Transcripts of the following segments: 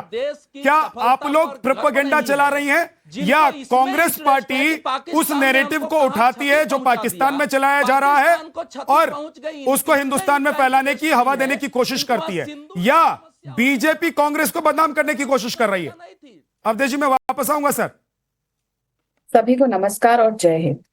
क्या क्या आप लोग प्रोपेगेंडा चला रही हैं या कांग्रेस पार्टी उस नैरेटिव को उठाती है जो पाकिस्तान में चलाया जा रहा है और उसको हिंदुस्तान में फैलाने की, हवा देने की कोशिश करती है, या बीजेपी कांग्रेस को बदनाम करने की कोशिश कर रही है? अवधेश जी, मैं वापस आऊंगा सर। सभी को नमस्कार और जय हिंद।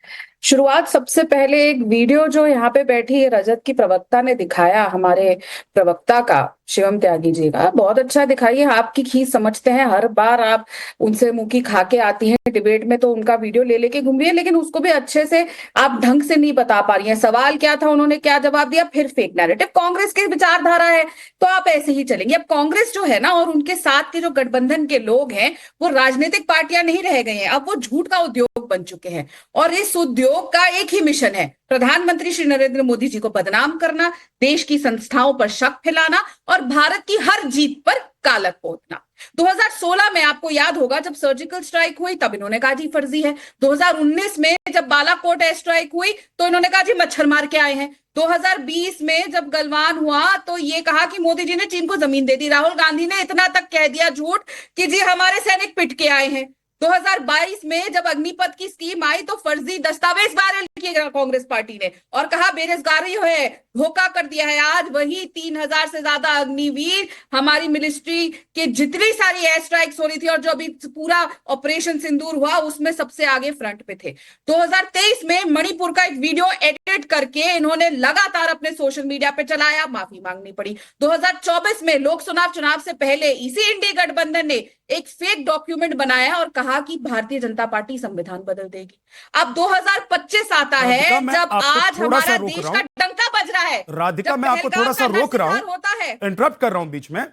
शुरुआत सबसे पहले एक वीडियो जो यहाँ पे बैठी रजत की प्रवक्ता ने दिखाया, हमारे प्रवक्ता का, शिवम त्यागी जी का, बहुत अच्छा दिखाइए। आपकी खींच समझते हैं, हर बार आप उनसे मुंह की खा के आती हैं डिबेट में, तो उनका वीडियो ले लेके घूम रही है, लेकिन उसको भी अच्छे से आप ढंग से नहीं बता पा रही हैं। सवाल क्या था, उन्होंने क्या जवाब दिया, फिर फेक नैरेटिव। कांग्रेस की विचारधारा है तो आप ऐसे ही चलेंगे। अब कांग्रेस जो है ना, और उनके साथ के जो गठबंधन के लोग हैं, वो राजनीतिक पार्टियां नहीं रह गई हैं, अब वो झूठ का उद्योग बन चुके हैं। और इस उद्योग का एक ही मिशन है, प्रधानमंत्री श्री नरेंद्र मोदी जी को बदनाम करना, देश की संस्थाओं पर शक फैलाना और भारत की हर जीत पर कालक पोतना। 2016 में आपको याद होगा जब सर्जिकल स्ट्राइक हुई, तब इन्होंने कहा जी फर्जी है। 2019 में जब बालाकोट एयर स्ट्राइक हुई तो इन्होंने कहा जी मच्छर मार के आए हैं। 2020 में जब गलवान हुआ तो ये कहा कि मोदी जी ने चीन को जमीन दे दी। राहुल गांधी ने इतना तक कह दिया झूठ कि जी हमारे सैनिक पिट के आए हैं। 2022 में जब अग्निपथ की स्कीम आई तो फर्जी दस्तावेज वायरल किए कांग्रेस पार्टी ने और कहा बेरोजगारी है, धोखा कर दिया है। आज वही 3000 से ज्यादा अग्निवीर हमारी मिलिट्री के जितनी सारी एयर स्ट्राइक्स हो रही थी और जो अभी पूरा ऑपरेशन सिंदूर हुआ उसमें सबसे आगे फ्रंट पे थे। 2023 में मणिपुर का एक वीडियो एडिट करके इन्होंने लगातार अपने सोशल मीडिया पे चलाया, माफी मांगनी पड़ी। 2024 में लोकसभा चुनाव से पहले इसी इंडी गठबंधन ने एक फेक डॉक्यूमेंट बनाया और कहा कि भारतीय जनता पार्टी संविधान बदल देगी। अब 2025 आता है जब आज हमारा देश का डंका बज रहा है। राधिका, मैं आपको थोड़ा सा रोक रहा हूं, इंटरप्ट कर रहा हूं बीच में।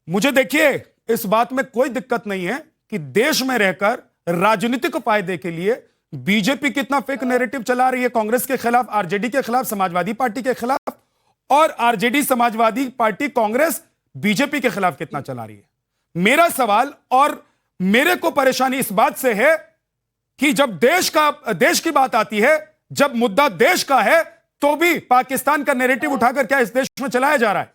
मुझे देखिए, इस बात में कोई दिक्कत नहीं है कि देश में रहकर राजनीतिक फायदे के लिए बीजेपी कितना फेक नैरेटिव चला रही है कांग्रेस के खिलाफ, आरजेडी के खिलाफ, समाजवादी पार्टी के खिलाफ, और RJD, Samajwadi party, Congress BJP के खिलाफ कितना चला रही है। मेरा सवाल और मेरे को परेशानी इस बात से है कि जब देश की बात आती है, जब मुद्दा देश का है, तो भी पाकिस्तान का नैरेटिव उठाकर क्या इस देश में चलाया जा रहा है?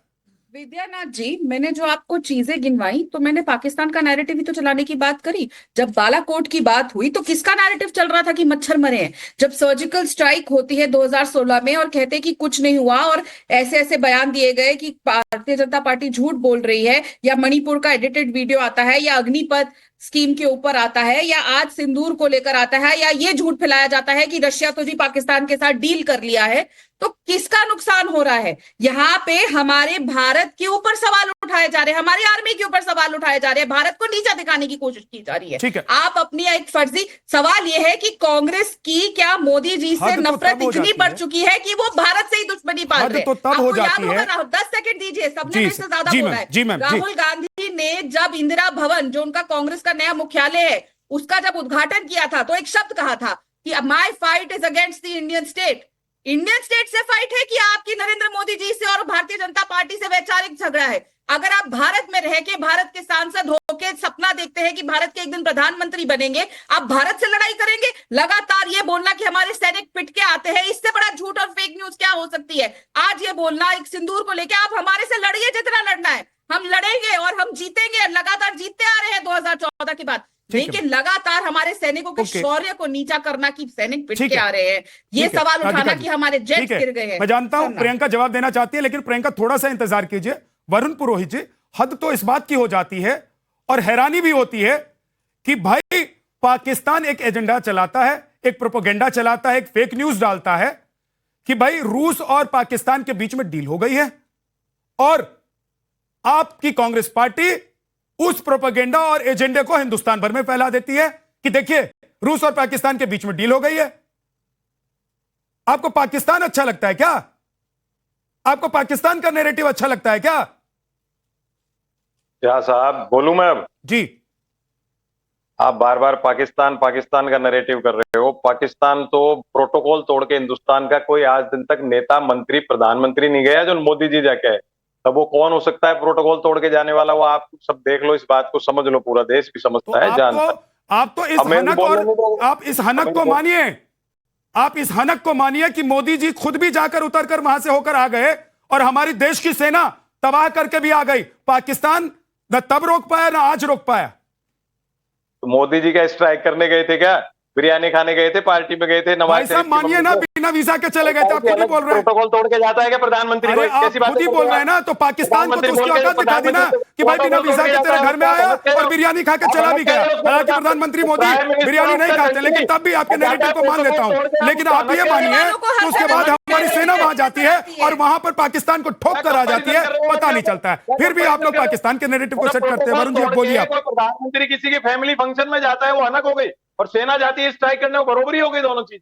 विद्यानाथ जी, मैंने जो आपको चीजें गिनवाई तो मैंने पाकिस्तान का नैरेटिव ही तो चलाने की बात करी। जब बालाकोट की बात हुई तो किसका नैरेटिव चल रहा था कि मच्छर मरे हैं। जब सर्जिकल स्ट्राइक होती है 2016 में और कहते हैं कि कुछ नहीं हुआ और ऐसे ऐसे बयान दिए गए कि भारतीय जनता पार्टी झूठ बोल रही है, या मणिपुर का एडिटेड वीडियो आता है, या अग्निपथ स्कीम के ऊपर आता है, या आज सिंदूर को लेकर आता है, या ये झूठ फैलाया जाता है कि रशिया तो जी पाकिस्तान के साथ डील कर लिया है, तो किसका नुकसान हो रहा है? यहाँ पे हमारे भारत के ऊपर सवाल उठाए जा रहे हैं, हमारी आर्मी के ऊपर सवाल उठाए जा रहे हैं, भारत को नीचा दिखाने की कोशिश की जा रही है। आप अपनी एक फर्जी सवाल यह है कि कांग्रेस की क्या मोदी जी से नफरत इतनी बढ़ चुकी है कि वो भारत से ही दुश्मनी पाल रहे हैं? आपको याद होगा, 10 सेकंड दीजिए, सबने इससे ज्यादा बोला है। राहुल गांधी ने जब इंदिरा भवन, जो उनका कांग्रेस का नया मुख्यालय है, उसका जब उद्घाटन किया था तो एक शब्द कहा था कि माई fight is against the Indian state. Indian state से फाइट है कि आपकी नरेंद्र मोदी जी से और भारतीय जनता पार्टी से वैचारिक झगड़ा है? अगर आप भारत में रह के भारत के सांसद होके सपना देखते हैं कि भारत के एक दिन प्रधानमंत्री बनेंगे, आप भारत से लड़ाई करेंगे? लगातार ये बोलना कि हमारे सैनिक पिट के आते हैं, इससे बड़ा झूठ और फेक न्यूज क्या हो सकती है? आज ये बोलना एक सिंदूर को लेकर, आप हमारे से लड़िए जितना लड़ना है, हम लड़ेंगे और हम जीतेंगे, लगातार जीतते आ रहे हैं 2014 के बाद। लेकिन लगातार हमारे सैनिकों के शौर्य को नीचा करना कि सैनिक पिट के आ रहे हैं, ये सवाल उठाना कि हमारे जेट गिर गए हैं। मैं जानता हूं प्रियंका जवाब देना चाहती है, लेकिन प्रियंका थोड़ा सा इंतजार कीजिए। वरुण पुरोहित जी, हद तो इस बात की हो जाती है और हैरानी भी होती है कि भाई पाकिस्तान एक एजेंडा चलाता है, एक प्रोपेगेंडा चलाता है, एक फेक न्यूज डालता है कि भाई रूस और पाकिस्तान के बीच में डील हो गई है, और आपकी कांग्रेस पार्टी उस प्रोपेगेंडा और एजेंडे को हिंदुस्तान भर में फैला देती है कि देखिए रूस और पाकिस्तान के बीच में डील हो गई है। आपको पाकिस्तान अच्छा लगता है क्या? आपको पाकिस्तान का नैरेटिव अच्छा लगता है क्या? क्या साहब बोलूं मैं अब? जी, आप बार बार पाकिस्तान पाकिस्तान का नैरेटिव कर रहे हो। पाकिस्तान तो प्रोटोकॉल तोड़ के हिंदुस्तान का कोई आज दिन तक नेता, मंत्री, प्रधानमंत्री नहीं गया जो मोदी जी जाके है। तब वो कौन हो सकता है प्रोटोकॉल तोड़ के जाने वाला? वो आप सब देख लो, इस बात को समझ लो, पूरा देश भी समझता है, जानता है। आप तो इस हनक और आप इस हनक को मानिए, आप इस हनक को मानिए कि मोदी जी खुद भी जाकर उतरकर वहां से होकर आ गए और हमारी देश की सेना तबाह करके भी आ गई। पाकिस्तान न तब रोक पाया ना आज रोक पाया। तो मोदी जी क्या स्ट्राइक करने गए थे क्या? बिरयानी खाने गए थे, पार्टी में गए थे, भाई नवाज साहब शरीफ की मानिए ना, बिना वीजा के चले गए थे, आप खुद ही बोल रहे हैं। प्रोटोकॉल तोड़ के जाता है क्या प्रधानमंत्री? अरे कोई आप कैसी बात खुद ही बोल रहे हैं ना, तो पाकिस्तान को तो उसकी औकात दिखा दी ना कि भाई बिना वीजा के तेरे घर में आया और बिरयानी खा के चला भी गया। हालांकि प्रधानमंत्री मोदी बिरयानी नहीं खाते, लेकिन तब भी आपके नैरेटिव को मान लेता हूं। लेकिन आप ये मानिए कि उसके बाद हमारी सेना वहां जाती है और वहां पर पाकिस्तान को ठोक कर आ जाती है, पता नहीं चलता है। फिर भी आप लोग पाकिस्तान के नैरेटिव को सेट करते हैं। वरुण जी आप बोलिए। आप प्रधानमंत्री किसी के फैमिली फंक्शन में जाता है, वो अनक हो गई, और सेना जाती है स्ट्राइक करने, वो बरोबरी हो गई दोनों चीज।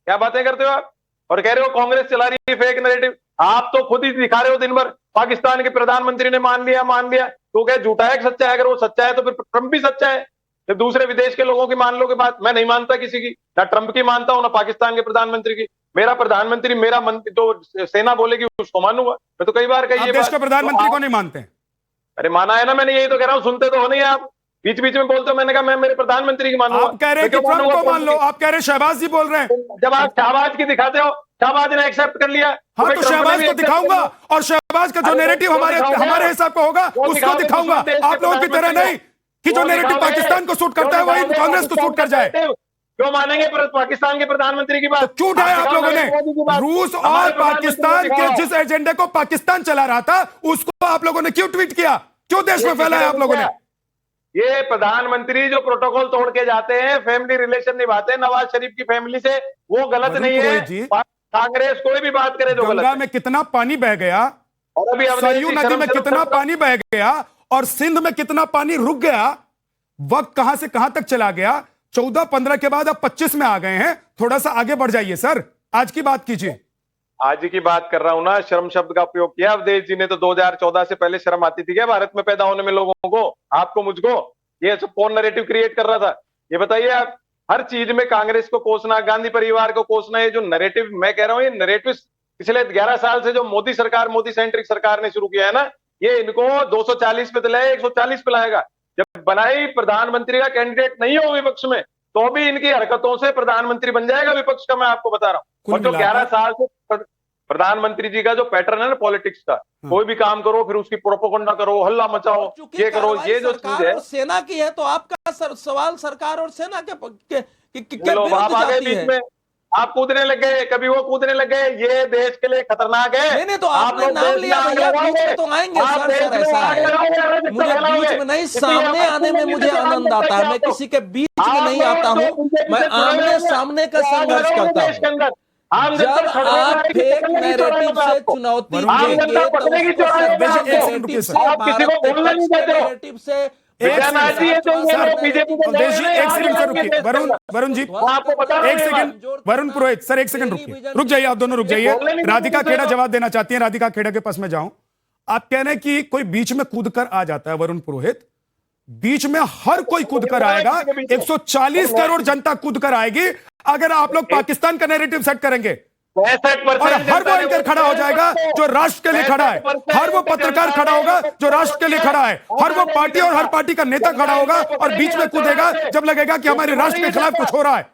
क्या बातें करते हो आप? और कह रहे हो कांग्रेस चला रही है फेक नैरेटिव। आप तो खुद ही दिखा रहे हो दिन भर, पाकिस्तान के प्रधानमंत्री ने मान लिया। तो क्या झूठा है कि सच्चा है? अगर वो सच्चा है तो फिर ट्रंप भी सच्चा है। तो दूसरे विदेश के लोगों की मान लो कि बात। मैं नहीं मानता किसी की, ना ट्रंप की मानता हूं, ना पाकिस्तान के प्रधानमंत्री की। मेरा प्रधानमंत्री, मेरा मंत्री तो सेना बोलेगी उसको मानूंगा। मैं तो कई बार कही ये देश बात। के प्रधानमंत्री को नहीं मानते? अरे माना है ना मैंने, यही तो कह रहा हूं। सुनते तो हो नहीं आप, बीच बीच में बोलते हो। मैंने कहा मैं मेरे प्रधानमंत्री की मानूंगा। आप कह रहे हैं कि ट्रंप को मान लो, आप कह रहे हैं शहबाज जी बोल रहे हैं। जब आप शहबाज की दिखाते हो, शहबाज ने एक्सेप्ट कर लिया। हाँ तो शहबाज को दिखाऊंगा, और शहबाज का जो नैरेटिव हमारे हिसाब का होगा उसको दिखाऊंगा। आप लोगों की तरह नहीं कि जो नैरेटिव पाकिस्तान को सूट करता है वही कांग्रेस को सूट कर जाए। क्यों मानेंगे पाकिस्तान के प्रधानमंत्री की बात? तो क्यों उठाया आप लोगों ने? रूस और पाकिस्तान के जिस एजेंडे को पाकिस्तान चला रहा था उसको आप लोगों ने क्यों ट्वीट किया? क्यों देश में फैलाया आप लोगों ने? ये प्रधानमंत्री जो प्रोटोकॉल तोड़ के जाते हैं, फैमिली रिलेशन निभाते हैं नवाज शरीफ की फैमिली से, वो गलत नहीं है। कांग्रेस कोई भी बात करे तो गलत। गंगा में कितना पानी बह गया, और अभी सरयू नदी में कितना पानी बह गया, और सिंध में कितना पानी रुक गया। वक्त कहां से कहां तक चला गया। 14-15 के बाद अब 25 में आ गए हैं। थोड़ा सा आगे बढ़ जाइए सर, आज की बात कीजिए। आज की बात कर रहा हूं ना। शर्म शब्द का उपयोग किया अवधेश जी ने। तो 2014 से पहले शर्म आती थी क्या भारत में पैदा होने में लोगों को? आपको, मुझको? ये सब कौन नैरेटिव क्रिएट कर रहा था? ये बताइए आप। हर चीज में कांग्रेस को कोसना, गांधी परिवार को कोसना, ये जो नैरेटिव मैं कह रहा हूं, ये नैरेटिव पिछले 11 साल से जो मोदी सरकार, मोदी सेंट्रिक सरकार ने शुरू किया है ना, ये इनको 240 पे लाए, 140 पे लाएगा। जब बनाई प्रधानमंत्री का कैंडिडेट नहीं हो विपक्ष में, तो भी इनकी हरकतों से प्रधानमंत्री बन जाएगा विपक्ष का। मैं आपको बता रहा हूं। और जो 11 साल से प्रधानमंत्री जी का जो पैटर्न है ना पॉलिटिक्स का, कोई भी काम करो फिर उसकी प्रोपोगंडा करो, हल्ला मचाओ, ये करो, ये जो चीज है सेना की है, तो आपका सवाल सरकार और सेना के लोग आप आ गए बीच में, आप कूदने लग गए, कभी वो कूदने लग गए। ये देश के लिए खतरनाक है। नहीं तो आपने नाम लिया भैया, बीच में तो आएंगे सर। ऐसा है, मुझे बीच में नहीं, सामने आने में मुझे आनंद आता है। मैं किसी के बीच में नहीं आता हूं, मैं आमने सामने का संघर्ष करता हूं। जब आप फेक नैरेटिव से चुनौती देंगे तो नैरेटिव से, भारत के पक्ष के नैरेटिव से एक सेकंड सर रुकिए। वरुण जी एक सेकंड, वरुण पुरोहित सर एक सेकंड रुकिए, रुक जाइए, आप दोनों रुक जाइए। राधिका खेड़ा जवाब देना चाहती है। राधिका खेड़ा के पास में जाऊं। आप कह रहे हैं कि कोई बीच में कूद कर आ जाता है। वरुण पुरोहित, बीच में हर कोई कूद कर आएगा। 140 करोड़ जनता कूद कर आएगी अगर आप लोग पाकिस्तान का नैरेटिव सेट करेंगे। और हर वो एंकर खड़ा हो जाएगा जो राष्ट्र के लिए खड़ा है, हर वो पत्रकार खड़ा होगा जो राष्ट्र के लिए खड़ा है, हर वो पार्टी और हर पार्टी का नेता खड़ा होगा और बीच में कूदेगा जब लगेगा कि हमारे राष्ट्र के खिलाफ कुछ हो रहा है।